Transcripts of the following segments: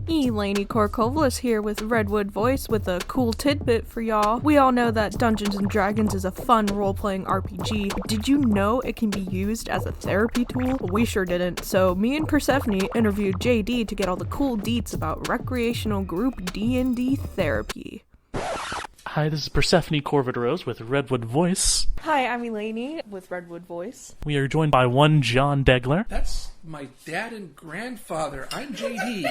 Eleni Corcovelos here with Redwood Voice with a cool tidbit for y'all. We all know that Dungeons & Dragons is a fun role-playing RPG. Did you know it can be used as a therapy tool? Well, we sure didn't. So me and Persephone interviewed JD to get all the cool deets about recreational group D&D therapy. Hi, this is Persephone Corvid Rose with Redwood Voice. Hi, I'm Eleni with Redwood Voice. We are joined by one John Degler. That's my dad and grandfather. I'm JD.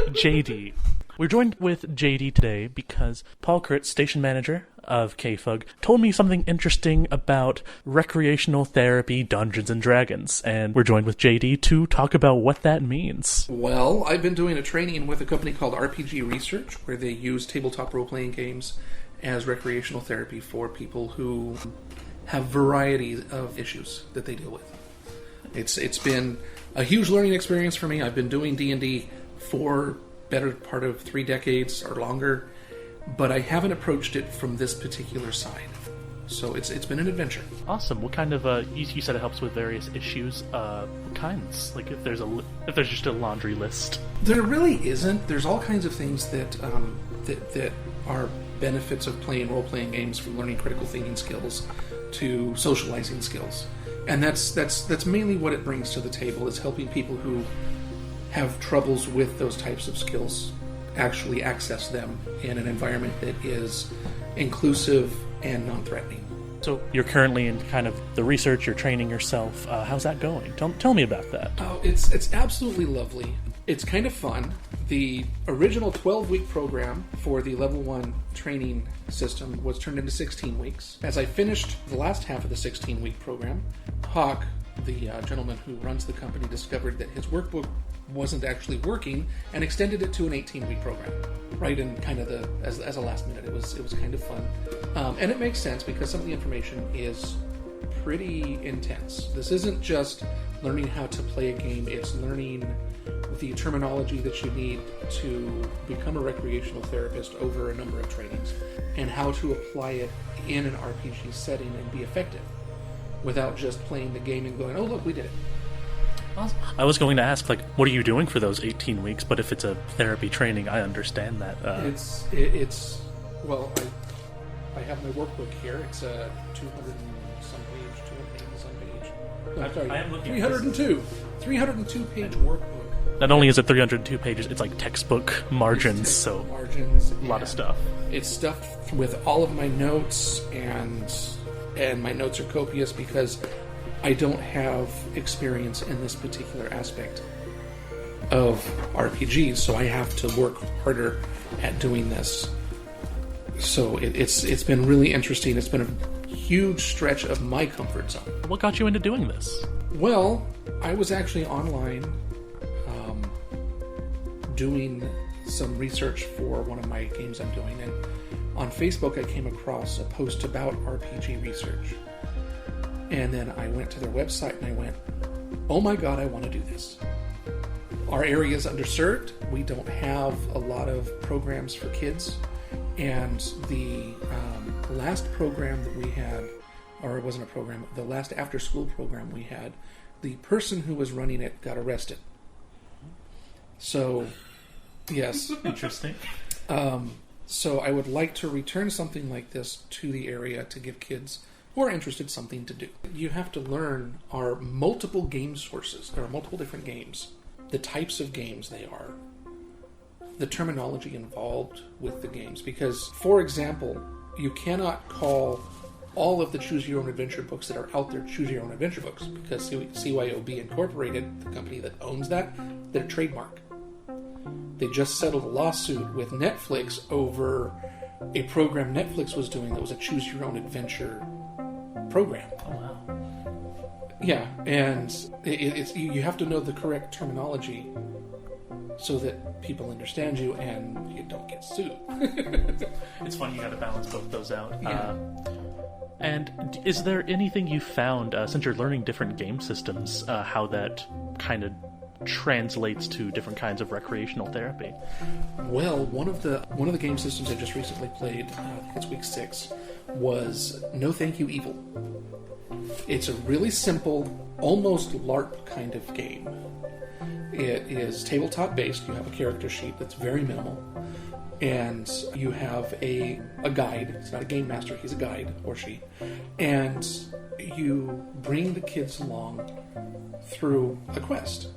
JD. We're joined with JD today because Paul Kurtz, station manager of KFUG, told me something interesting about recreational therapy, Dungeons & Dragons, and we're joined with JD to talk about what that means. Well, I've been doing a training with a company called RPG Research, where they use tabletop role-playing games as recreational therapy for people who have varieties of issues that they deal with. It's been a huge learning experience for me. I've been doing D&D for better part of 3 decades or longer, but I haven't approached it from this particular side. So it's been an adventure. Awesome. What kind of you said it helps with various issues. What kinds? Like if there's just a laundry list. There really isn't. There's all kinds of things that that are benefits of playing role-playing games, from learning critical thinking skills to socializing skills. And that's mainly what it brings to the table, is helping people who have troubles with those types of skills actually access them in an environment that is inclusive and non-threatening. So you're currently in kind of the research, you're training yourself. How's that going? Tell me about that. Oh, it's absolutely lovely. It's kind of fun. The original 12-week program for the level 1 training system was turned into 16 weeks. As I finished the last half of the 16-week program, Hawk, the gentleman who runs the company, discovered that his workbook wasn't actually working and extended it to an 18-week program. Right in kind of as a last minute. It was kind of fun. And it makes sense because some of the information is pretty intense. This isn't just learning how to play a game, it's learning the terminology that you need to become a recreational therapist over a number of trainings, and how to apply it in an RPG setting and be effective without just playing the game and going, oh look, we did it. Awesome. I was going to ask, what are you doing for those 18 weeks? But if it's a therapy training, I understand that. Well, I have my workbook here. It's a 280 some page. No, I'm sorry, I am looking 302 page workbook. Not only is it 302 pages, it's like textbook margins, so margins, a lot of stuff. It's stuffed with all of my notes, and my notes are copious because I don't have experience in this particular aspect of RPGs, so I have to work harder at doing this. So it's been really interesting. It's been a huge stretch of my comfort zone. What got you into doing this? Well, I was actually online doing some research for one of my games I'm doing, and on Facebook I came across a post about RPG research. And then I went to their website and I went, oh my god, I want to do this. Our area is underserved. We don't have a lot of programs for kids. And the last program that we had, or it wasn't a program, the last after-school program we had, the person who was running it got arrested. So, yes. Interesting. So I would like to return something like this to the area to give kids who are interested something to do. You have to learn our multiple game sources. There are multiple different games. The types of games they are. The terminology involved with the games. Because, for example, you cannot call all of the Choose Your Own Adventure books that are out there Choose Your Own Adventure books, because CYOB Incorporated, the company that owns that, they're trademark. They just settled a lawsuit with Netflix over a program Netflix was doing that was a Choose Your Own Adventure program. Oh, wow. Yeah, and you have to know the correct terminology so that people understand you and you don't get sued. It's funny, you got to balance both those out. Yeah. And is there anything you found, since you're learning different game systems, how that kind of translates to different kinds of recreational therapy? Well, one of the game systems I just recently played, I think it's week 6, was No Thank You Evil. It's a really simple, almost LARP kind of game. It is tabletop based. You have a character sheet that's very minimal. And you have a guide. It's not a game master, he's a guide, or she. And you bring the kids along through a quest.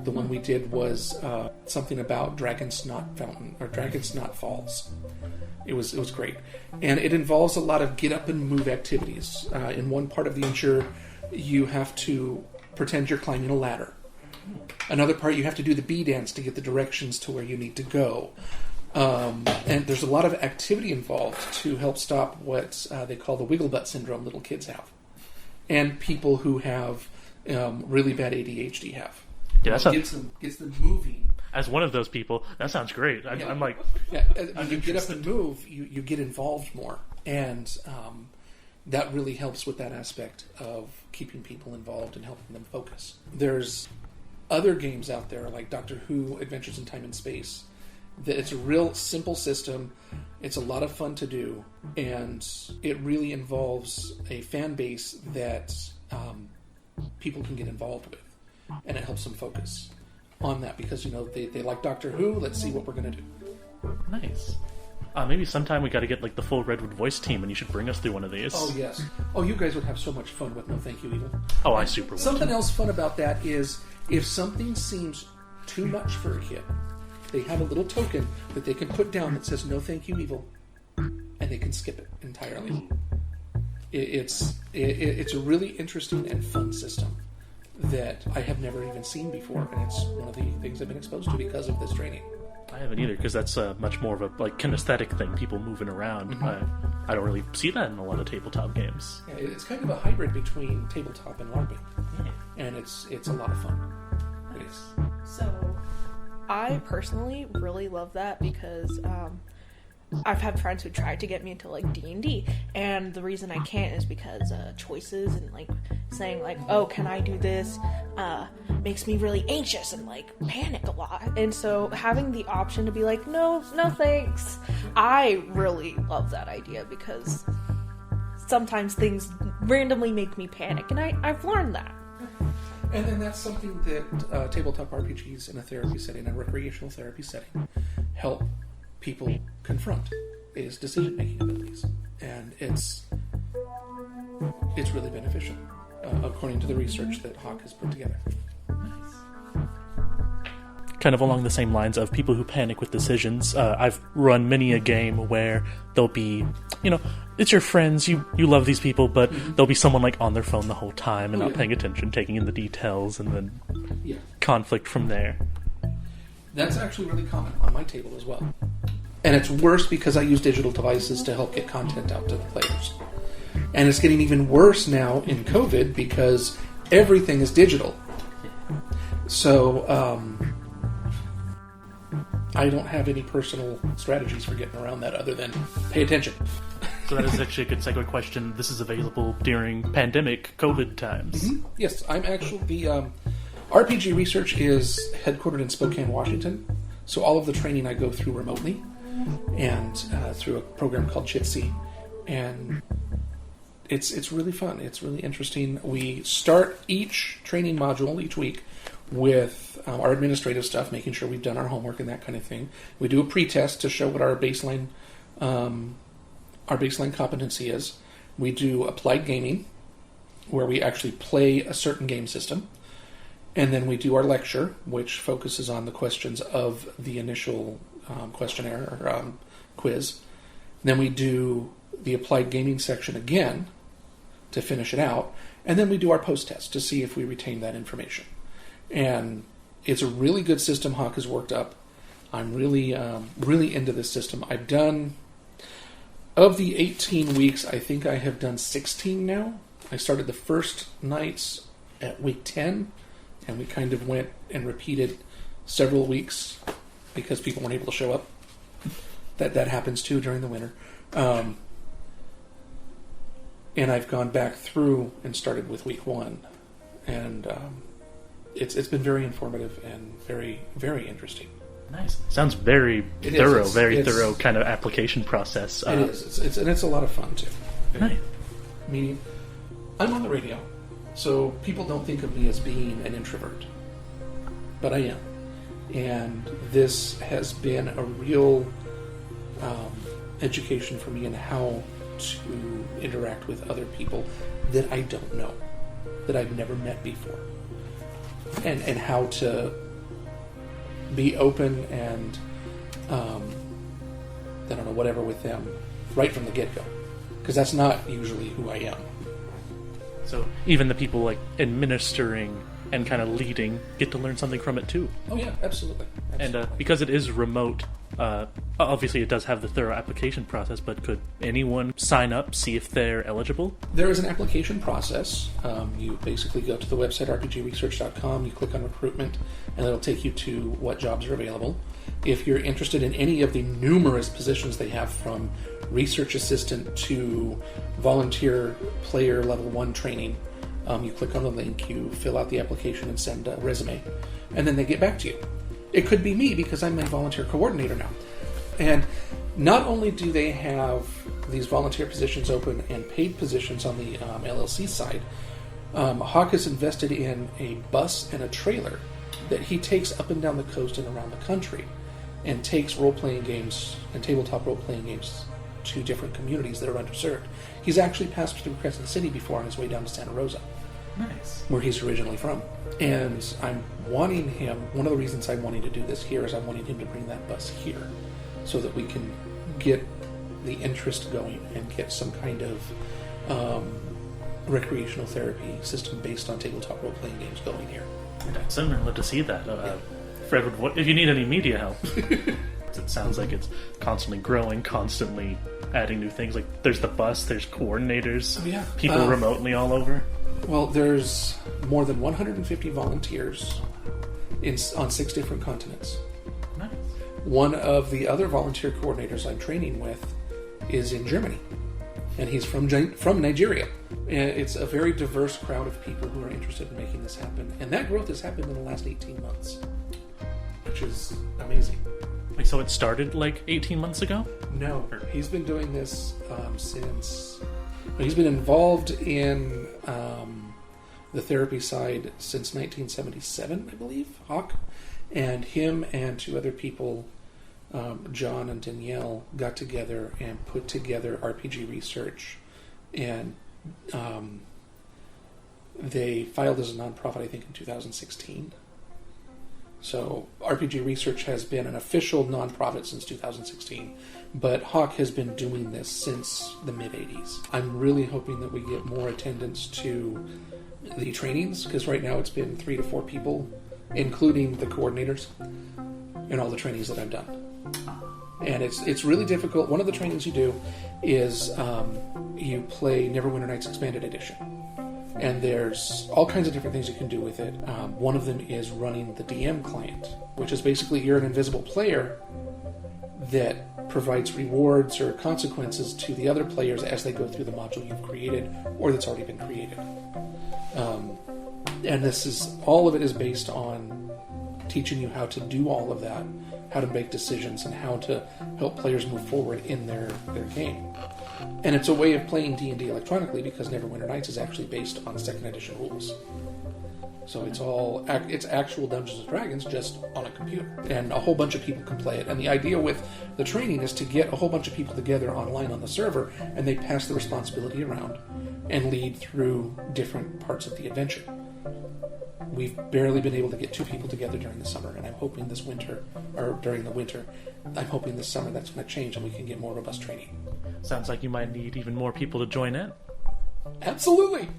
The one we did was something about Dragon Snot Fountain, or Dragon Snot Falls. It was great. And it involves a lot of get up and move activities. In one part of the adventure, you have to pretend you're climbing a ladder. Another part, you have to do the bee dance to get the directions to where you need to go. And there's a lot of activity involved to help stop what they call the wiggle butt syndrome little kids have. And people who have really bad ADHD have. Yeah, that gets them moving. As one of those people, that sounds great. I'm like... Yeah, when you get up and move, you get involved more. And that really helps with that aspect of keeping people involved and helping them focus. There's other games out there, like Doctor Who Adventures in Time and Space. It's a real simple system. It's a lot of fun to do. And it really involves a fan base that people can get involved with. And it helps them focus on that because, they like Doctor Who. Let's see what we're going to do. Nice. Maybe sometime we got to get like the full Redwood Voice team, and you should bring us through one of these. Oh, yes. Oh, you guys would have so much fun with No Thank You Evil. Oh, I super would. Something else fun about that is if something seems too much for a kid, they have a little token that they can put down that says No Thank You Evil, and they can skip it entirely. It's a really interesting and fun system that I have never even seen before, and it's one of the things I've been exposed to because of this training. I haven't either, because that's much more of a kinesthetic thing, people moving around. Mm-hmm. I don't really see that in a lot of tabletop games. Yeah, it's kind of a hybrid between tabletop and LARPing, and it's a lot of fun. It is. So, I personally really love that because I've had friends who tried to get me into D&D, and the reason I can't is because choices and saying oh, can I do this makes me really anxious and panic a lot. And so having the option to be no thanks, I really love that idea because sometimes things randomly make me panic, and I've learned that. And then that's something that tabletop RPGs in a therapy setting, a recreational therapy setting, help people confront, is decision-making abilities. And it's really beneficial, according to the research that Hawk has put together. Kind of along the same lines of people who panic with decisions, I've run many a game where there'll be, it's your friends, you love these people, but there'll be someone on their phone the whole time and not paying attention, taking in the details, and then conflict from there. That's actually really common on my table as well. And it's worse because I use digital devices to help get content out to the players. And it's getting even worse now in COVID because everything is digital. So, I don't have any personal strategies for getting around that other than pay attention. So that is actually a good segue question. This is available during pandemic COVID times. Mm-hmm. Yes, I'm actually... The RPG research is headquartered in Spokane, Washington. So all of the training I go through remotely and through a program called Jitsi. And it's really fun. It's really interesting. We start each training module each week with our administrative stuff, making sure we've done our homework and that kind of thing. We do a pre-test to show what our baseline competency is. We do applied gaming, where we actually play a certain game system. And then we do our lecture, which focuses on the questions of the initial questionnaire or quiz. Then we do the applied gaming section again to finish it out. And then we do our post-test to see if we retain that information. And it's a really good system Hawk has worked up. I'm really into this system. I've done, of the 18 weeks, I think I have done 16 now. I started the first nights at week 10. And we kind of went and repeated several weeks because people weren't able to show up. That happens too during the winter. And I've gone back through and started with week 1. And it's been very informative and very, very interesting. Nice. Sounds very thorough, very thorough kind of application process. It is. It's a lot of fun too. Nice. Meaning, I'm on the radio, so people don't think of me as being an introvert, but I am. And this has been a real education for me in how to interact with other people that I don't know, that I've never met before, and how to be open and I don't know, whatever with them right from the get-go, because that's not usually who I am. So even the people like administering and kind of leading get to learn something from it too. Oh yeah, absolutely. And because it is remote, obviously it does have the thorough application process, but could anyone sign up, see if they're eligible? There is an application process. You basically go to the website rpgresearch.com, you click on recruitment, and it'll take you to what jobs are available. If you're interested in any of the numerous positions they have, from research assistant to volunteer player level 1 training, you click on the link, you fill out the application and send a resume, and then they get back to you. It could be me, because I'm a volunteer coordinator now. And not only do they have these volunteer positions open and paid positions on the LLC side, Hawk has invested in a bus and a trailer that he takes up and down the coast and around the country, and takes role-playing games and tabletop role-playing games to different communities that are underserved. He's actually passed through Crescent City before on his way down to Santa Rosa. Nice. Where he's originally from. And I'm wanting him, one of the reasons I'm wanting to do this here is I'm wanting him to bring that bus here, so that we can get the interest going and get some kind of recreational therapy system based on tabletop role-playing games going here. I'd certainly love to see that. Fred, if you need any media help, it sounds like it's constantly growing, constantly adding new things. Like there's the bus, there's coordinators, people remotely all over. Well, there's more than 150 volunteers on 6 different continents. Nice. One of the other volunteer coordinators I'm training with is in Germany, and he's from Nigeria. And it's a very diverse crowd of people who are interested in making this happen. And that growth has happened in the last 18 months, which is amazing. Wait, so it started like 18 months ago? No, he's been doing this since... He's been involved in the therapy side since 1977, I believe, Hawk. And him and 2 other people, John and Danielle, got together and put together RPG Research. And they filed as a nonprofit, I think, in 2016. So RPG Research has been an official nonprofit since 2016, but Hawk has been doing this since the mid-'80s. I'm really hoping that we get more attendance to the trainings, because right now it's been 3 to 4 people, including the coordinators, in all the trainings that I've done. And it's really difficult. One of the trainings you do is you play Neverwinter Nights Expanded Edition. And there's all kinds of different things you can do with it. One of them is running the DM client, which is basically you're an invisible player that provides rewards or consequences to the other players as they go through the module you've created or that's already been created. And all of it is based on teaching you how to do all of that, how to make decisions, and how to help players move forward in their game. And it's a way of playing D&D electronically, because Neverwinter Nights is actually based on 2nd edition rules. So it's actual Dungeons & Dragons, just on a computer. And a whole bunch of people can play it. And the idea with the training is to get a whole bunch of people together online on the server, and they pass the responsibility around and lead through different parts of the adventure. We've barely been able to get 2 people together during the summer, and I'm hoping this winter, or during the winter, I'm hoping this summer that's going to change and we can get more robust training. Sounds like you might need even more people to join in. Absolutely!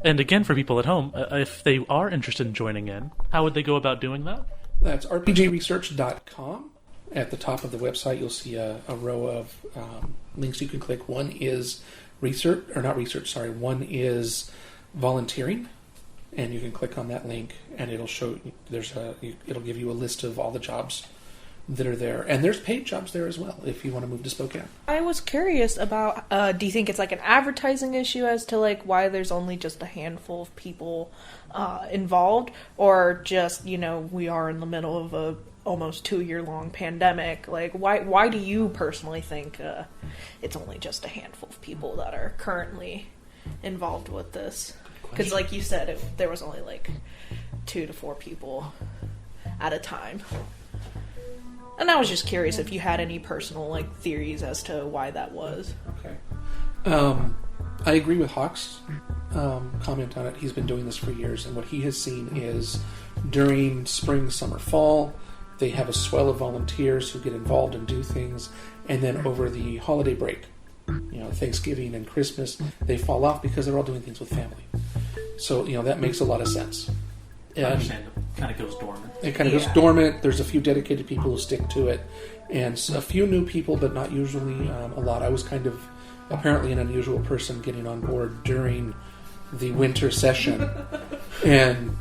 And again, for people at home, if they are interested in joining in, how would they go about doing that? That's rpgresearch.com. At the top of the website, you'll see a row of links you can click. One is one is volunteering. And you can click on that link, and it'll show it'll give you a list of all the jobs that are there. And there's paid jobs there as well if you want to move to Spokane. I was curious about, do you think it's like an advertising issue as to like why there's only just a handful of people involved, or just, we are in the middle of a almost 2-year-long pandemic? Like, why do you personally think it's only just a handful of people that are currently involved with this? Because, like you said, there was only like 2 to 4 people at a time. And I was just curious if you had any personal like theories as to why that was. Okay. I agree with Hawk's comment on it. He's been doing this for years, and what he has seen is during spring, summer, fall, they have a swell of volunteers who get involved and do things, and then over the holiday break, Thanksgiving and Christmas, they fall off because they're all doing things with family. So, that makes a lot of sense. Understandable. Kind of goes dormant. It kind of goes dormant. There's a few dedicated people who stick to it, and a few new people, but not usually a lot. I was kind of apparently an unusual person getting on board during the winter session, and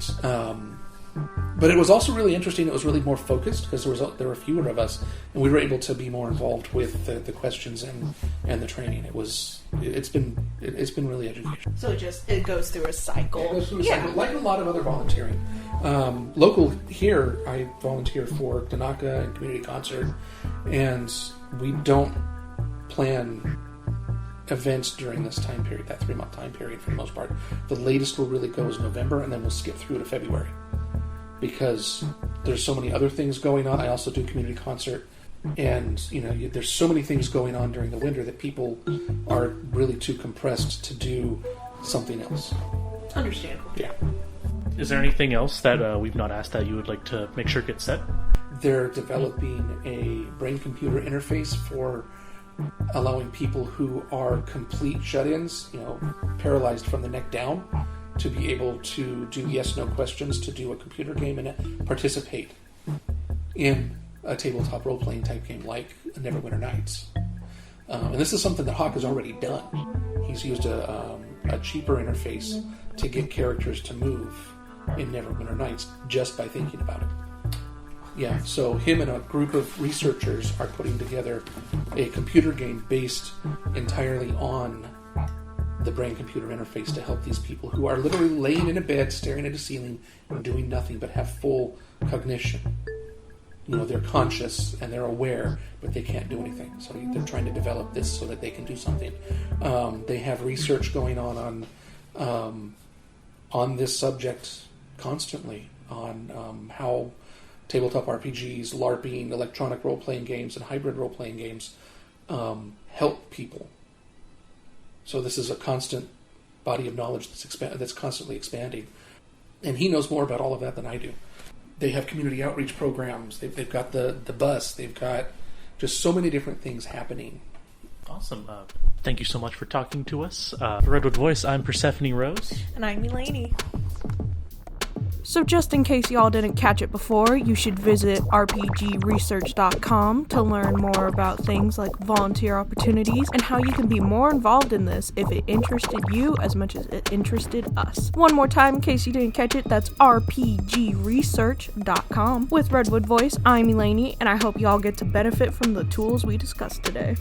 but it was also really interesting. It was really more focused because there were fewer of us, and we were able to be more involved with the questions and the training. It's been really educational. So it goes through a cycle. It goes through a cycle, like a lot of other volunteering. Local here, I volunteer for Tanaka and Community Concert, and we don't plan events during this time period, that 3-month time period for the most part. The latest we'll really go is November, and then we'll skip through to February because there's so many other things going on. I also do Community Concert, and there's so many things going on during the winter that people are really too compressed to do something else. Understandable. Yeah. Is there anything else that we've not asked that you would like to make sure gets set? They're developing a brain-computer interface for allowing people who are complete shut-ins, paralyzed from the neck down, to be able to do yes/no questions, to do a computer game and participate in a tabletop role-playing type game like Neverwinter Nights. And this is something that Hawk has already done. He's used a cheaper interface to get characters to move in Neverwinter Nights just by thinking about it. Yeah, so him and a group of researchers are putting together a computer game based entirely on the brain-computer interface to help these people who are literally laying in a bed, staring at a ceiling, and doing nothing but have full cognition. They're conscious and they're aware, but they can't do anything. So they're trying to develop this so that they can do something. They have research going on this subject constantly, on how tabletop RPGs, LARPing, electronic role-playing games, and hybrid role-playing games help people. So this is a constant body of knowledge that's constantly expanding. And he knows more about all of that than I do. They have community outreach programs. They've got the bus. They've got just so many different things happening. Awesome. Thank you so much for talking to us. For Redwood Voice, I'm Persephone Rose. And I'm Eleni. So just in case y'all didn't catch it before, you should visit rpgresearch.com to learn more about things like volunteer opportunities and how you can be more involved in this if it interested you as much as it interested us. One more time in case you didn't catch it, that's rpgresearch.com. With Redwood Voice, I'm Eleni, and I hope y'all get to benefit from the tools we discussed today.